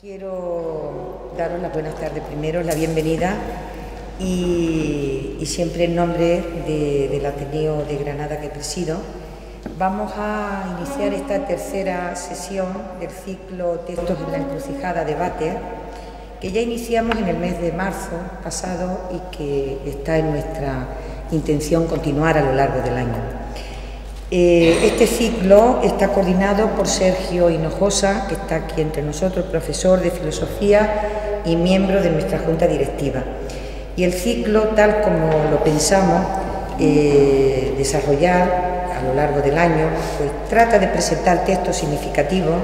Quiero daros las buenas tardes primero, la bienvenida y siempre en nombre del Ateneo de Granada que presido, vamos a iniciar esta tercera sesión del ciclo Textos en la Encrucijada Debate, que ya iniciamos en el mes de marzo pasado y que está en nuestra intención continuar a lo largo del año. Este ciclo está coordinado por Sergio Hinojosa, que está aquí entre nosotros, profesor de filosofía y miembro de nuestra junta directiva. Y el ciclo, tal como lo pensamos desarrollar a lo largo del año, pues trata de presentar textos significativos,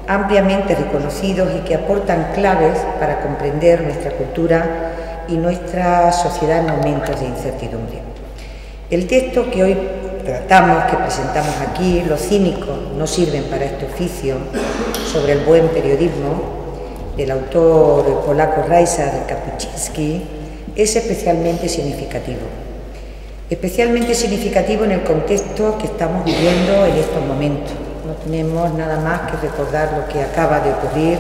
ampliamente reconocidos y que aportan claves para comprender nuestra cultura y nuestra sociedad en momentos de incertidumbre. El texto que hoy tratamos, que presentamos aquí, Los cínicos no sirven para este oficio, sobre el buen periodismo, del autor polaco Ryszard Kapuscinski, es especialmente significativo. Especialmente significativo en el contexto que estamos viviendo en estos momentos. No tenemos nada más que recordar lo que acaba de ocurrir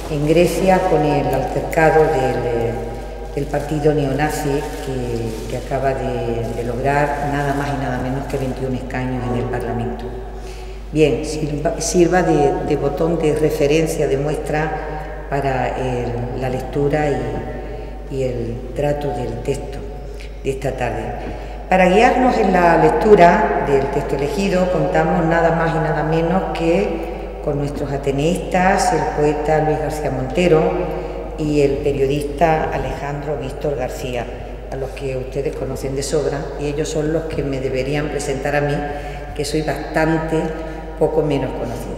en Grecia con el altercado del partido neonazi que acaba de lograr nada más y nada menos que 21 escaños en el Parlamento. Bien, sirva de botón de referencia, de muestra para la lectura y el trato del texto de esta tarde. Para guiarnos en la lectura del texto elegido contamos nada más y nada menos que con nuestros ateneístas, el poeta Luis García Montero y el periodista Alejandro Víctor García, a los que ustedes conocen de sobra, y ellos son los que me deberían presentar a mí, que soy bastante poco menos conocida.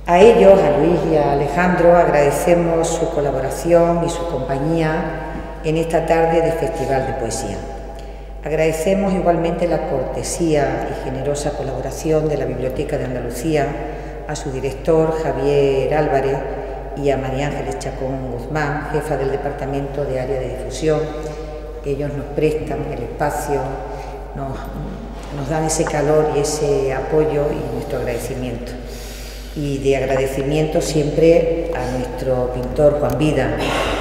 A ellos, a Luis y a Alejandro, agradecemos su colaboración y su compañía en esta tarde de Festival de Poesía. Agradecemos igualmente la cortesía y generosa colaboración de la Biblioteca de Andalucía, a su director Javier Álvarez y a María Ángeles Chacón Guzmán, jefa del Departamento de Área de Difusión. Ellos nos prestan el espacio, nos dan ese calor y ese apoyo y nuestro agradecimiento. Y de agradecimiento siempre a nuestro pintor Juan Vida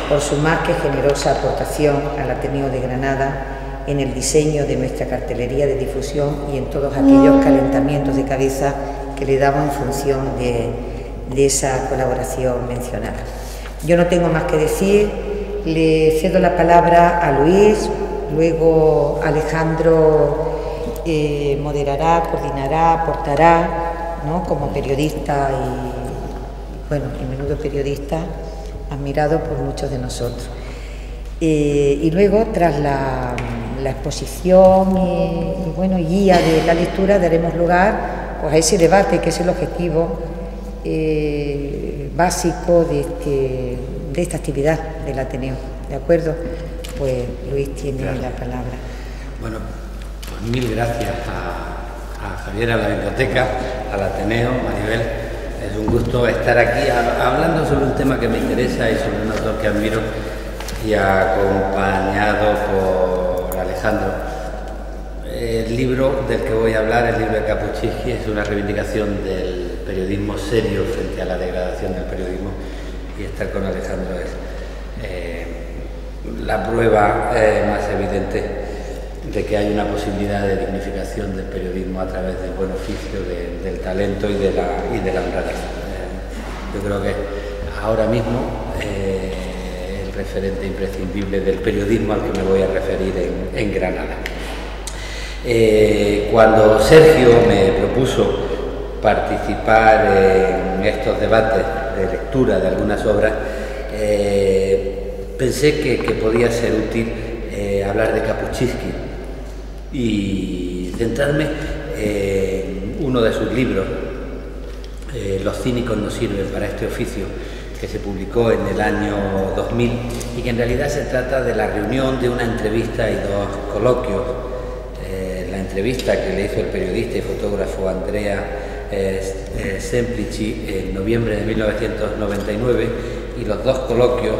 por su más que generosa aportación al Ateneo de Granada en el diseño de nuestra cartelería de difusión y en todos aquellos calentamientos de cabeza que le damos en función de esa colaboración mencionada. Yo no tengo más que decir, le cedo la palabra a Luis, luego Alejandro moderará, coordinará, aportará, ¿no?, como periodista y menudo periodista, admirado por muchos de nosotros. Y luego, tras la exposición y guía de la lectura, daremos lugar pues, a ese debate que es el objetivo básico de esta actividad del Ateneo. ¿De acuerdo? Pues Luis tiene la palabra. Bueno, pues mil gracias a Javier, a la biblioteca, al Ateneo, Maribel. Es un gusto estar aquí hablando sobre un tema que me interesa y sobre un autor que admiro, y acompañado por Alejandro. El libro del que voy a hablar, el libro de Kapuscinski, es una reivindicación del periodismo serio frente a la degradación del periodismo, y estar con Alejandro es la prueba más evidente de que hay una posibilidad de dignificación del periodismo a través del buen oficio, del talento y de la honradez. Yo creo que ahora mismo el referente imprescindible del periodismo al que me voy a referir en Granada. Cuando Sergio me propuso participar en estos debates de lectura de algunas obras, pensé que podía ser útil hablar de Kapuscinski y centrarme en uno de sus libros, Los cínicos no sirven para este oficio, que se publicó en el año 2000 y que en realidad se trata de la reunión de una entrevista y dos coloquios. La entrevista que le hizo el periodista y fotógrafo Andrea Semplici en noviembre de 1999 y los dos coloquios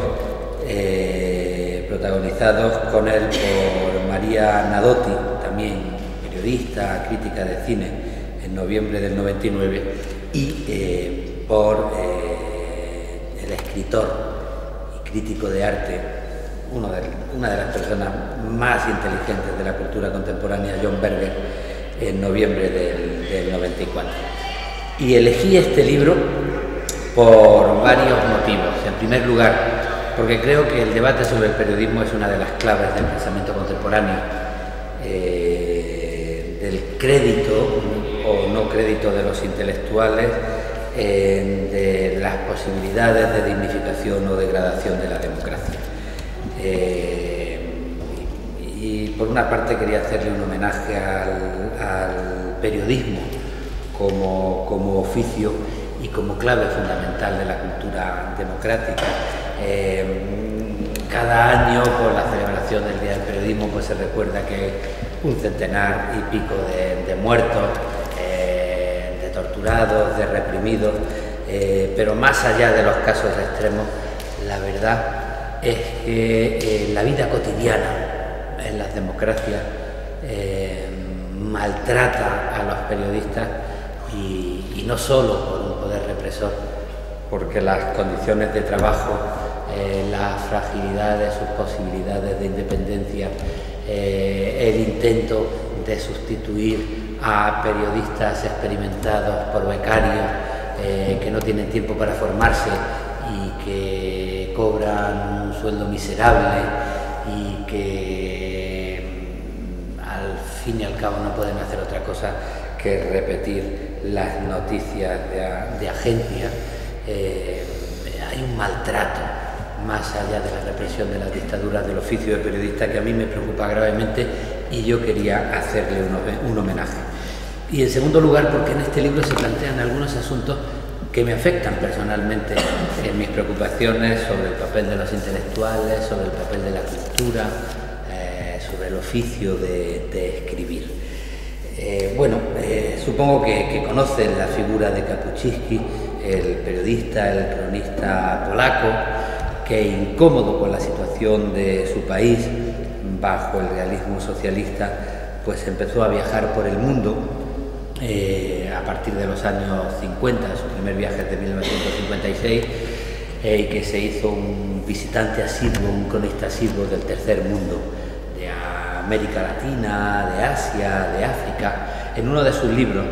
protagonizados con él por María Nadotti, también periodista, crítica de cine, en noviembre del 99, y por escritor y crítico de arte, una de las personas más inteligentes de la cultura contemporánea, John Berger, en noviembre del 94. Y elegí este libro por varios motivos. En primer lugar, porque creo que el debate sobre el periodismo es una de las claves del pensamiento contemporáneo, del crédito o no crédito de los intelectuales, de las posibilidades de dignificación o degradación de la democracia. Y por una parte quería hacerle un homenaje al periodismo como oficio y como clave fundamental de la cultura democrática. Cada año, por la celebración del Día del Periodismo, pues se recuerda que un centenar y pico de muertos, de torturados, de reprimidos, pero más allá de los casos extremos, la verdad es que la vida cotidiana en las democracias maltrata a los periodistas y no solo por un poder represor, porque las condiciones de trabajo, la fragilidad de sus posibilidades de independencia, el intento de sustituir a periodistas experimentados por becarios que no tienen tiempo para formarse y que cobran un sueldo miserable y que al fin y al cabo no pueden hacer otra cosa que repetir las noticias de agencia. Hay un maltrato más allá de la represión de las dictaduras del oficio de periodista que a mí me preocupa gravemente y yo quería hacerle un homenaje. Y en segundo lugar, porque en este libro se plantean algunos asuntos que me afectan personalmente en mis preocupaciones sobre el papel de los intelectuales, sobre el papel de la cultura, sobre el oficio de escribir. Supongo que conocen la figura de Kapuściński, el periodista, el cronista polaco, que incómodo con la situación de su país bajo el realismo socialista, pues empezó a viajar por el mundo a partir de los años 50, su primer viaje es de 1956, y que se hizo un visitante asiduo, un cronista asiduo del tercer mundo, de América Latina, de Asia, de África. En uno de sus libros,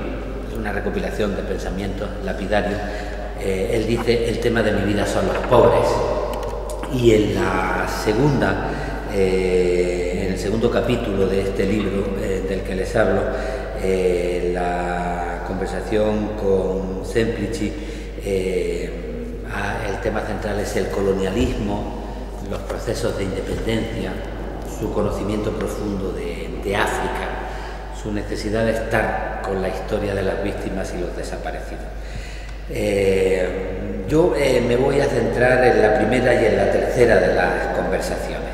es una recopilación de pensamientos lapidarios, él dice: el tema de mi vida son los pobres. Y en el segundo capítulo de este libro del que les hablo, la conversación con Semplici, el tema central es el colonialismo, los procesos de independencia, su conocimiento profundo de África, su necesidad de estar con la historia de las víctimas y los desaparecidos. Yo me voy a centrar en la primera y en la tercera de las conversaciones,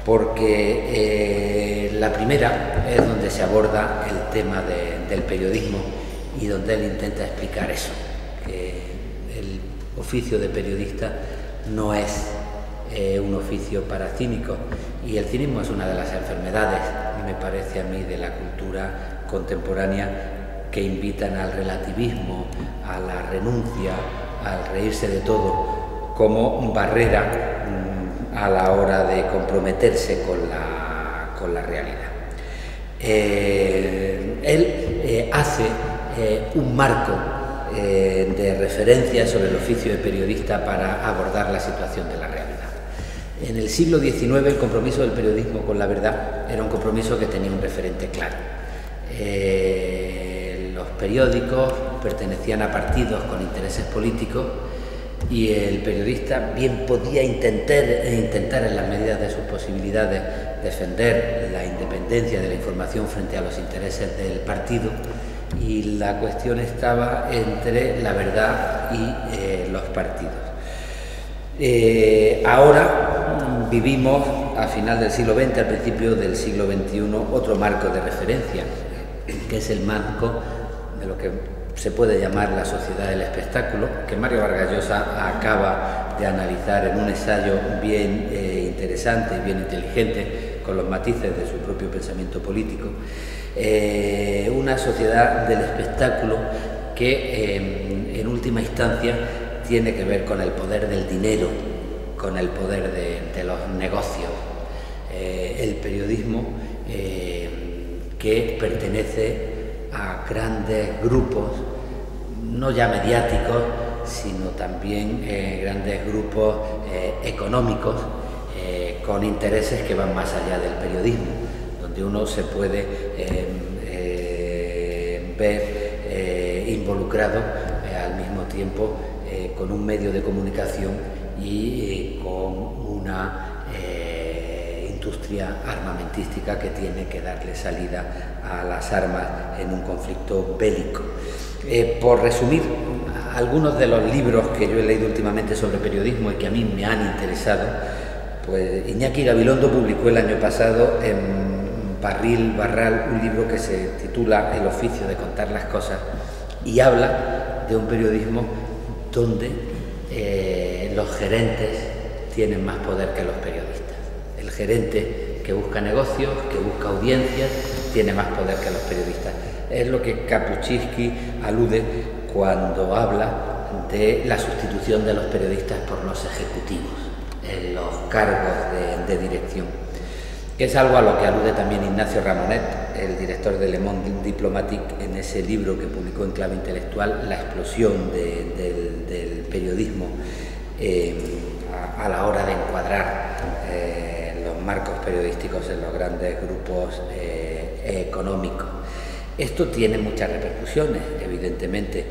porque la primera es donde se aborda el tema del periodismo y donde él intenta explicar eso, que el oficio de periodista no es un oficio para cínicos, y el cinismo es una de las enfermedades, me parece a mí, de la cultura contemporánea, que invitan al relativismo, a la renuncia, al reírse de todo, como barrera a la hora de comprometerse con la realidad. Él hace un marco de referencia sobre el oficio de periodista para abordar la situación de la realidad. En el siglo XIX el compromiso del periodismo con la verdad era un compromiso que tenía un referente claro. Los periódicos pertenecían a partidos con intereses políticos y el periodista bien podía intentar en las medidas de sus posibilidades defender la independencia de la información frente a los intereses del partido, y la cuestión estaba entre la verdad y los partidos. Ahora vivimos a final del siglo XX, al principio del siglo XXI, otro marco de referencia, que es el marco de lo que se puede llamar la sociedad del espectáculo, que Mario Vargas Llosa acaba de analizar en un ensayo bien interesante y bien inteligente, con los matices de su propio pensamiento político. Una sociedad del espectáculo que en última instancia tiene que ver con el poder del dinero, con el poder de los negocios. El periodismo que pertenece a grandes grupos, no ya mediáticos, sino también grandes grupos económicos con intereses que van más allá del periodismo, donde uno se puede ver involucrado al mismo tiempo con un medio de comunicación y con una industria armamentística que tiene que darle salida a las armas en un conflicto bélico. Por resumir, algunos de los libros que yo he leído últimamente sobre periodismo y que a mí me han interesado, pues Iñaki Gabilondo publicó el año pasado en Barril Barral un libro que se titula El oficio de contar las cosas, y habla de un periodismo donde los gerentes tienen más poder que los periodistas. El gerente que busca negocios, que busca audiencias, tiene más poder que los periodistas. Es lo que Kapuscinski alude cuando habla de la sustitución de los periodistas por los ejecutivos en los cargos de dirección. Es algo a lo que alude también Ignacio Ramonet, el director de Le Monde Diplomatique, en ese libro que publicó en clave intelectual, La explosión del periodismo a la hora de encuadrar los marcos periodísticos en los grandes grupos económicos. Esto tiene muchas repercusiones, evidentemente.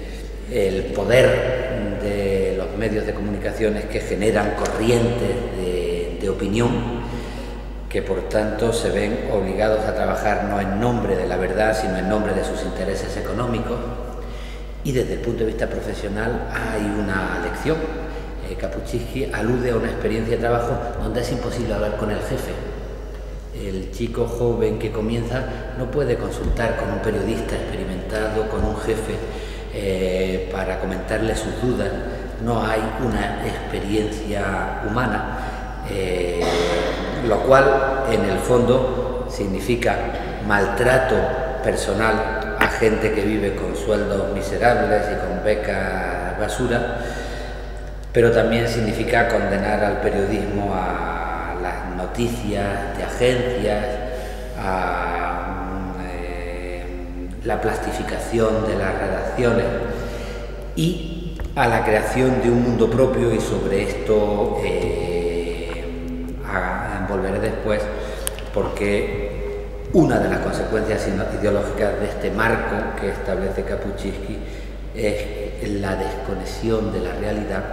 El poder de los medios de comunicación es que generan corrientes de opinión, que por tanto se ven obligados a trabajar no en nombre de la verdad, sino en nombre de sus intereses económicos. Y desde el punto de vista profesional hay una lección. Kapuscinski alude a una experiencia de trabajo donde es imposible hablar con el jefe. El chico joven que comienza no puede consultar con un periodista experimentado, con un jefe, para comentarle sus dudas. No hay una experiencia humana, lo cual en el fondo significa maltrato personal a gente que vive con sueldos miserables y con becas basura, pero también significa condenar al periodismo a las noticias de agencias, a la plastificación de las redacciones y a la creación de un mundo propio, y sobre esto volveré después, porque una de las consecuencias ideológicas de este marco que establece Kapuscinski es la desconexión de la realidad,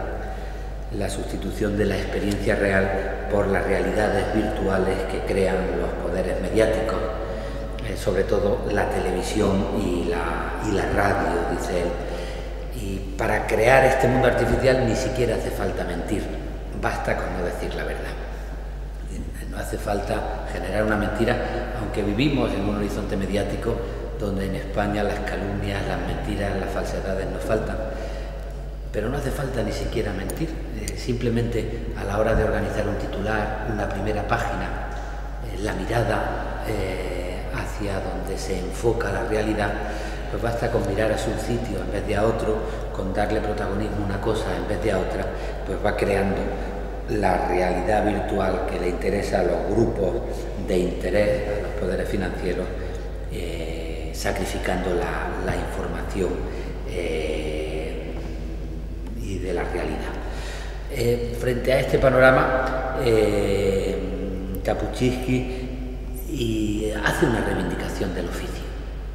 la sustitución de la experiencia real por las realidades virtuales que crean los poderes mediáticos, sobre todo la televisión y la radio, dice él. Y para crear este mundo artificial ni siquiera hace falta mentir, basta con no decir la verdad. No hace falta generar una mentira, aunque vivimos en un horizonte mediático donde en España las calumnias, las mentiras, las falsedades nos faltan. Pero no hace falta ni siquiera mentir, simplemente a la hora de organizar un titular, una primera página, la mirada hacia donde se enfoca la realidad, pues basta con mirar hacia un sitio en vez de a otro, con darle protagonismo a una cosa en vez de a otra, pues va creando la realidad virtual que le interesa a los grupos de interés, a los poderes financieros, sacrificando la información y de la realidad. Frente a este panorama, Kapuscinski hace una reivindicación del oficio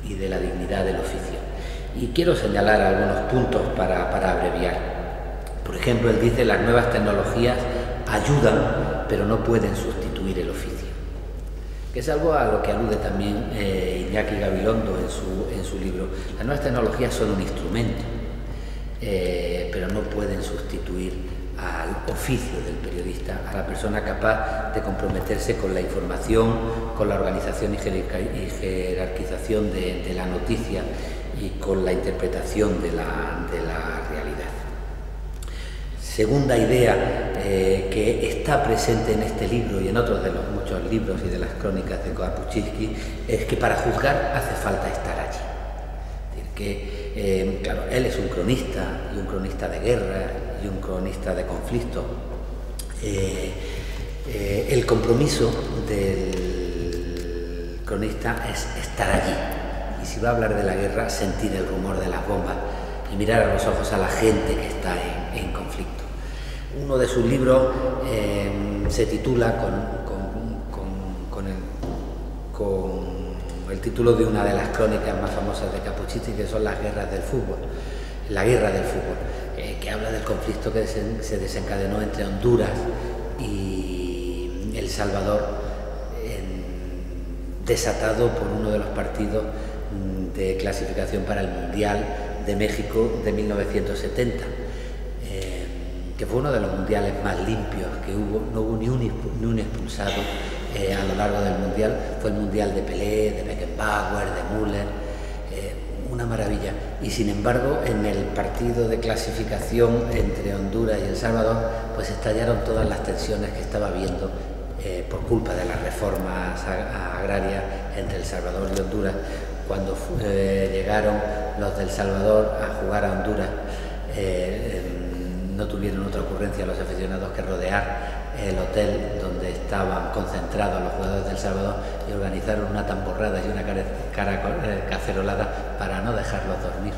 y de la dignidad del oficio. Y quiero señalar algunos puntos para abreviar. Por ejemplo, él dice: las nuevas tecnologías ayudan, pero no pueden sustituir el oficio, que es algo a lo que alude también Iñaki Gabilondo en su libro. Las nuevas tecnologías son un instrumento, pero no pueden sustituir al oficio del periodista, a la persona capaz de comprometerse con la información, con la organización y jerarquización de la noticia y con la interpretación de la realidad. Segunda idea que está presente en este libro y en otros de los muchos libros y de las crónicas de Kapuscinski es que para juzgar hace falta estar allí. Es decir, que, claro, él es un cronista, y un cronista de guerra, y y un cronista de conflicto. El compromiso del cronista es estar allí, y si va a hablar de la guerra, sentir el rumor de las bombas y mirar a los ojos a la gente que está en conflicto. Uno de sus libros se titula con el título de una de las crónicas más famosas de Cappuccini, que son las guerras del fútbol, la guerra del fútbol, que habla del conflicto que se desencadenó entre Honduras y El Salvador, desatado por uno de los partidos de clasificación para el Mundial de México de 1970, que fue uno de los mundiales más limpios que hubo. No hubo ni un expulsado a lo largo del mundial. Fue el mundial de Pelé, de Beckenbauer, de Müller, una maravilla. Y sin embargo, en el partido de clasificación entre Honduras y El Salvador, pues estallaron todas las tensiones que estaba habiendo por culpa de las reformas agrarias entre El Salvador y Honduras. Cuando llegaron los de El Salvador a jugar a Honduras, no tuvieron otra ocurrencia los aficionados que rodear el hotel donde estaban concentrados los jugadores de El Salvador y organizaron una tamborrada y una cacerolada para no dejarlos dormir.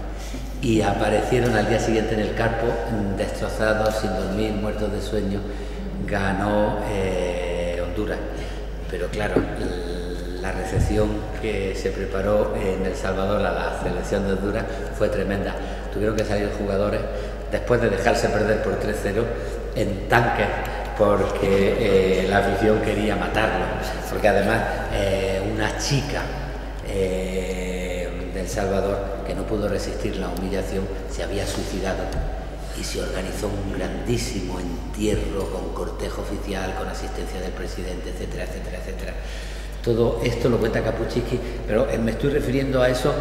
Y aparecieron al día siguiente en el campo, destrozados, sin dormir, muertos de sueño. Ganó Honduras. Pero claro, la recepción que se preparó en El Salvador a la selección de Honduras fue tremenda. Tuvieron que salir jugadores después de dejarse perder por 3-0 en tanques, porque la afición quería matarlo, porque además una chica de El Salvador, que no pudo resistir la humillación, se había suicidado y se organizó un grandísimo entierro con cortejo oficial, con asistencia del presidente, etcétera, etcétera, etcétera. Todo esto lo cuenta Cappuccini, pero me estoy refiriendo a eso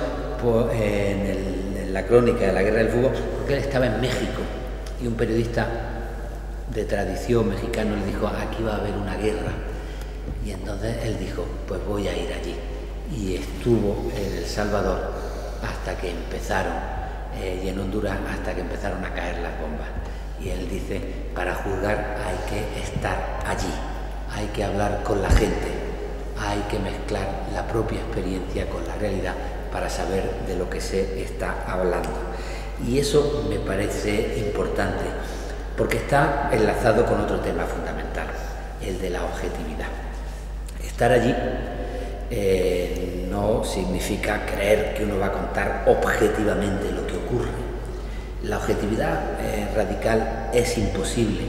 en la crónica de la guerra del fútbol, porque él estaba en México y un periodista de tradición mexicano le dijo: aquí va a haber una guerra. Y entonces él dijo: pues voy a ir allí. Y estuvo en El Salvador hasta que empezaron, y en Honduras hasta que empezaron a caer las bombas. Y él dice: para juzgar hay que estar allí, hay que hablar con la gente, hay que mezclar la propia experiencia con la realidad para saber de lo que se está hablando. Y eso me parece importante, porque está enlazado con otro tema fundamental, el de la objetividad. Estar allí no significa creer que uno va a contar objetivamente lo que ocurre. La objetividad radical es imposible,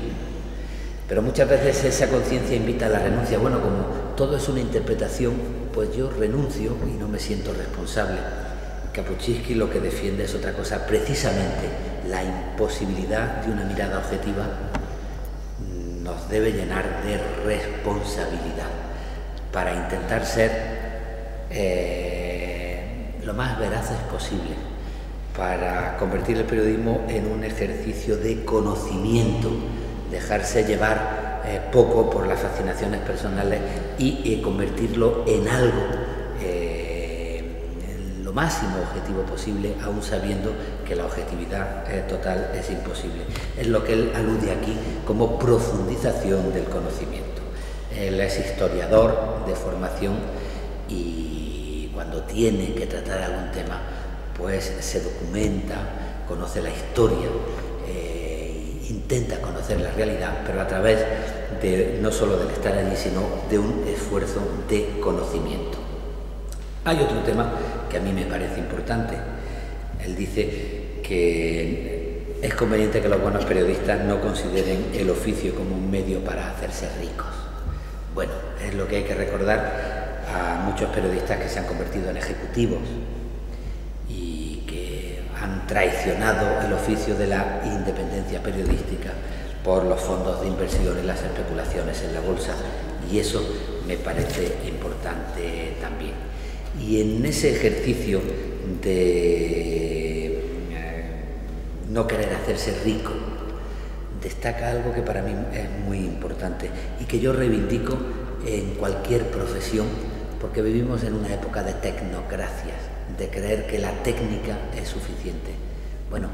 pero muchas veces esa conciencia invita a la renuncia. Bueno, como todo es una interpretación, pues yo renuncio y no me siento responsable. Cappuccini lo que defiende es otra cosa, precisamente la imposibilidad de una mirada objetiva nos debe llenar de responsabilidad para intentar ser lo más veraces posible, para convertir el periodismo en un ejercicio de conocimiento, dejarse llevar poco por las fascinaciones personales y convertirlo en algo lo máximo objetivo posible, aún sabiendo que la objetividad total es imposible. Es lo que él alude aquí como profundización del conocimiento. Él es historiador de formación y cuando tiene que tratar algún tema, pues se documenta, conoce la historia, intenta conocer la realidad, pero a través de no solo del estar allí, sino de un esfuerzo de conocimiento. Hay otro tema que a mí me parece importante. Él dice que es conveniente que los buenos periodistas no consideren el oficio como un medio para hacerse ricos. Bueno, es lo que hay que recordar a muchos periodistas que se han convertido en ejecutivos y que han traicionado el oficio de la independencia periodística por los fondos de inversión y las especulaciones en la bolsa, y eso me parece importante también. Y en ese ejercicio de no querer hacerse rico, destaca algo que para mí es muy importante y que yo reivindico en cualquier profesión, porque vivimos en una época de tecnocracias, de creer que la técnica es suficiente. Bueno,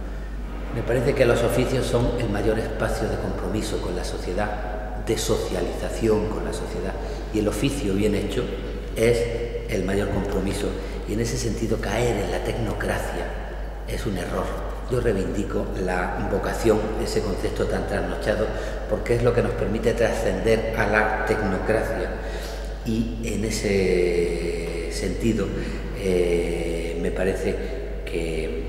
Me parece que los oficios son el mayor espacio de compromiso con la sociedad, de socialización con la sociedad, y el oficio bien hecho es el mayor compromiso, y en ese sentido caer en la tecnocracia es un error. Yo reivindico la vocación, ese concepto tan trasnochado, porque es lo que nos permite trascender a la tecnocracia, y en ese sentido me parece que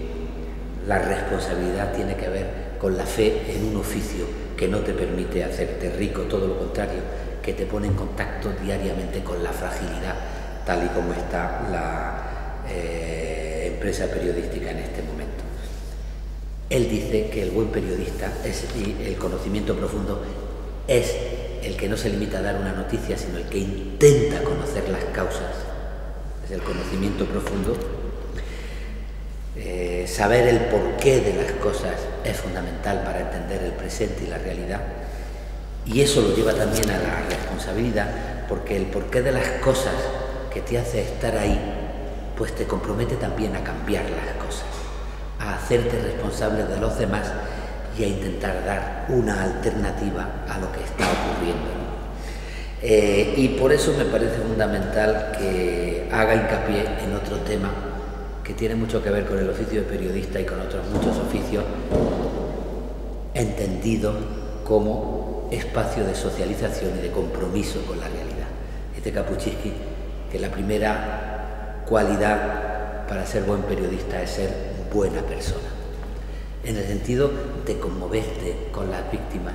la responsabilidad tiene que ver con la fe en un oficio que no te permite hacerte rico, todo lo contrario, que te pone en contacto diariamente con la fragilidad, tal y como está la empresa periodística en este momento. Él dice que el buen periodista y el conocimiento profundo es el que no se limita a dar una noticia, sino el que intenta conocer las causas. Es el conocimiento profundo. Saber el porqué de las cosas es fundamental para entender el presente y la realidad, y eso lo lleva también a la responsabilidad, porque el porqué de las cosas que te hace estar ahí, pues te compromete también a cambiar las cosas, a hacerte responsable de los demás y a intentar dar una alternativa a lo que está ocurriendo. Y por eso me parece fundamental que haga hincapié en otro tema que tiene mucho que ver con el oficio de periodista y con otros muchos oficios, entendido como espacio de socialización y de compromiso con la realidad. Dice Kapuscinski que la primera cualidad para ser buen periodista es ser buena persona, en el sentido de conmoverte con las víctimas,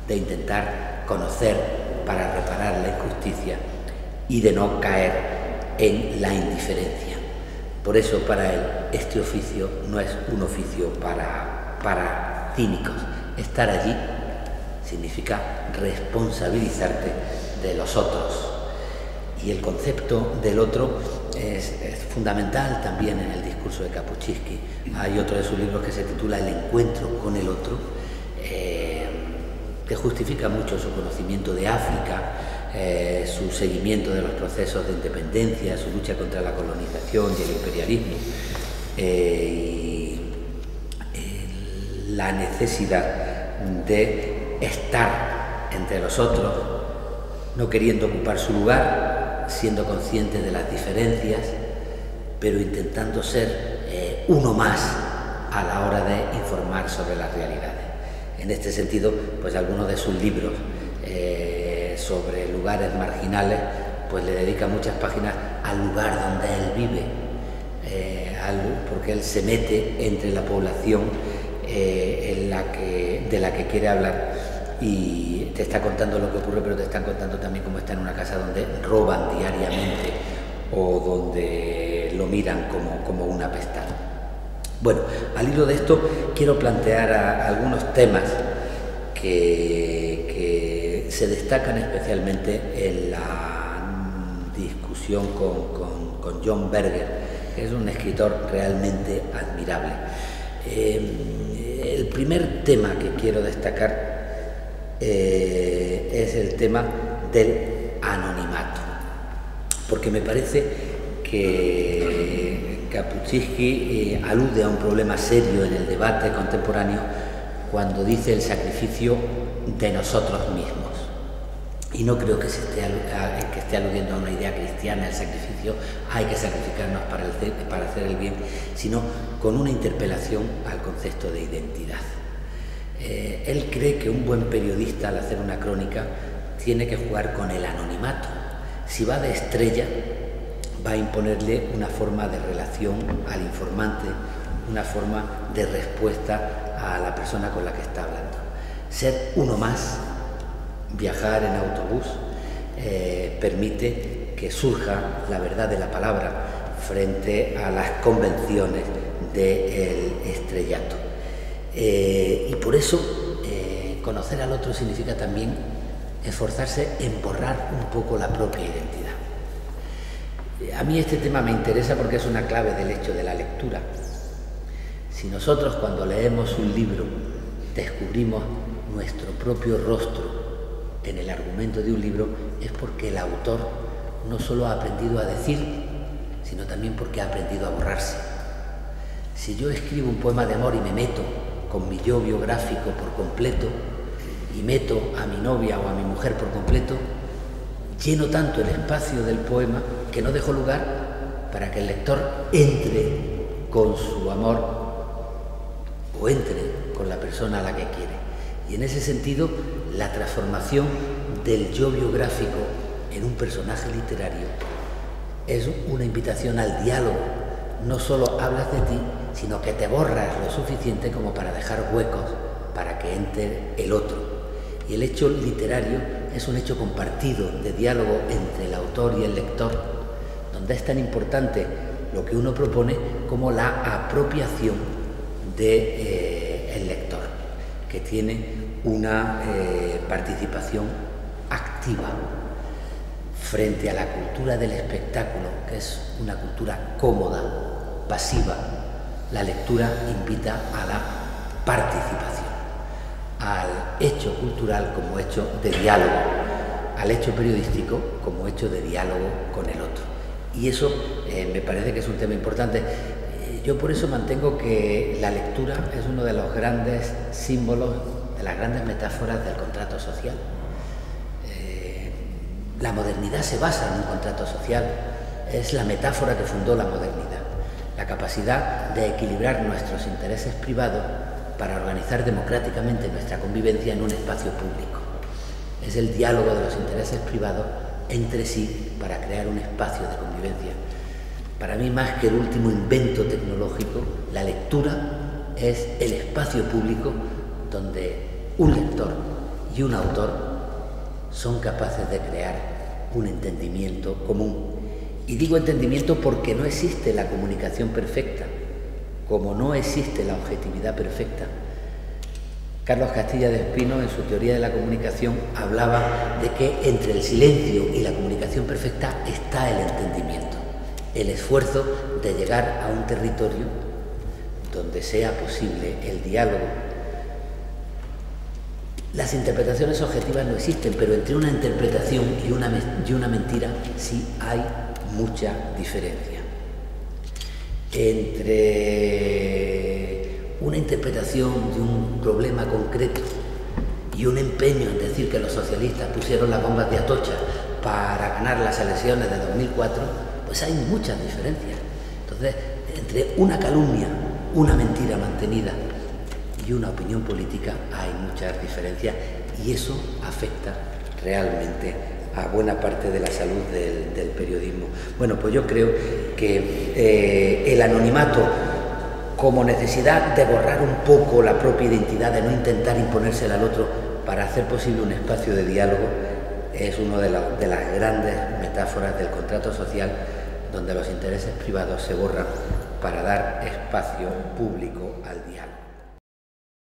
de intentar conocer para reparar la injusticia y de no caer en la indiferencia. Por eso para él este oficio no es un oficio para cínicos. Estar allí significa responsabilizarte de los otros, y el concepto del otro es fundamental también en el discurso de Kapuscinski. Hay otro de sus libros que se titula El encuentro con el otro, que justifica mucho su conocimiento de África, su seguimiento de los procesos de independencia, su lucha contra la colonización y el imperialismo, y la necesidad de estar entre los otros, no queriendo ocupar su lugar, siendo consciente de las diferencias, pero intentando ser uno más a la hora de informar sobre las realidades. En este sentido, pues algunos de sus libros sobre lugares marginales, pues le dedica muchas páginas al lugar donde él vive, porque él se mete entre la población de la que quiere hablar, y te está contando lo que ocurre, pero te están contando también cómo está en una casa donde roban diariamente o donde lo miran como un apestado. Bueno, al hilo de esto quiero plantear algunos temas que se destacan especialmente en la discusión con John Berger, que es un escritor realmente admirable. El primer tema que quiero destacar es el tema del anonimato, porque me parece que Kapuscinski alude a un problema serio en el debate contemporáneo cuando dice el sacrificio de nosotros mismos. Y no creo que esté aludiendo a una idea cristiana, el sacrificio, hay que sacrificarnos para hacer el bien, sino con una interpelación al concepto de identidad. Él cree que un buen periodista, al hacer una crónica, tiene que jugar con el anonimato. Si va de estrella, va a imponerle una forma de relación al informante, una forma de respuesta a la persona con la que está hablando. Ser uno más, viajar en autobús, permite que surja la verdad de la palabra frente a las convenciones del estrellato. Y por eso conocer al otro significa también esforzarse en borrar un poco la propia identidad. A mí este tema me interesa porque es una clave del hecho de la lectura. Si nosotros cuando leemos un libro descubrimos nuestro propio rostro en el argumento de un libro, es porque el autor no solo ha aprendido a decir, sino también porque ha aprendido a borrarse. Si yo escribo un poema de amor y me meto con mi yo biográfico por completo y meto a mi novia o a mi mujer por completo, lleno tanto el espacio del poema que no dejo lugar para que el lector entre con su amor o entre con la persona a la que quiere. Y en ese sentido, la transformación del yo biográfico en un personaje literario es una invitación al diálogo. No solo hablas de ti, sino que te borras lo suficiente como para dejar huecos para que entre el otro. Y el hecho literario es un hecho compartido de diálogo entre el autor y el lector, donde es tan importante lo que uno propone como la apropiación del lector, que tiene una participación activa frente a la cultura del espectáculo, que es una cultura cómoda, pasiva. La lectura invita a la participación, al hecho cultural como hecho de diálogo, al hecho periodístico como hecho de diálogo con el otro. Y eso me parece que es un tema importante. Yo por eso mantengo que la lectura es uno de los grandes símbolos, de las grandes metáforas del contrato social. La modernidad se basa en un contrato social, es la metáfora que fundó la modernidad, la capacidad de equilibrar nuestros intereses privados para organizar democráticamente nuestra convivencia en un espacio público. Es el diálogo de los intereses privados entre sí para crear un espacio de convivencia. Para mí, más que el último invento tecnológico, la lectura es el espacio público donde un lector y un autor son capaces de crear un entendimiento común. Y digo entendimiento porque no existe la comunicación perfecta, como no existe la objetividad perfecta. Carlos Castilla de Espino, en su teoría de la comunicación, hablaba de que entre el silencio y la comunicación perfecta está el entendimiento, el esfuerzo de llegar a un territorio donde sea posible el diálogo. Las interpretaciones objetivas no existen, pero entre una interpretación y una mentira sí hay mucha diferencia. Entre una interpretación de un problema concreto y un empeño en decir que los socialistas pusieron las bombas de Atocha para ganar las elecciones de 2004, pues hay muchas diferencias. Entonces, entre una calumnia, una mentira mantenida y una opinión política hay muchas diferencias, y eso afecta realmente a buena parte de la salud del periodismo. Bueno, pues yo creo que el anonimato, como necesidad de borrar un poco la propia identidad, de no intentar imponérsela al otro para hacer posible un espacio de diálogo, es una de las grandes metáforas del contrato social, donde los intereses privados se borran para dar espacio público al diálogo.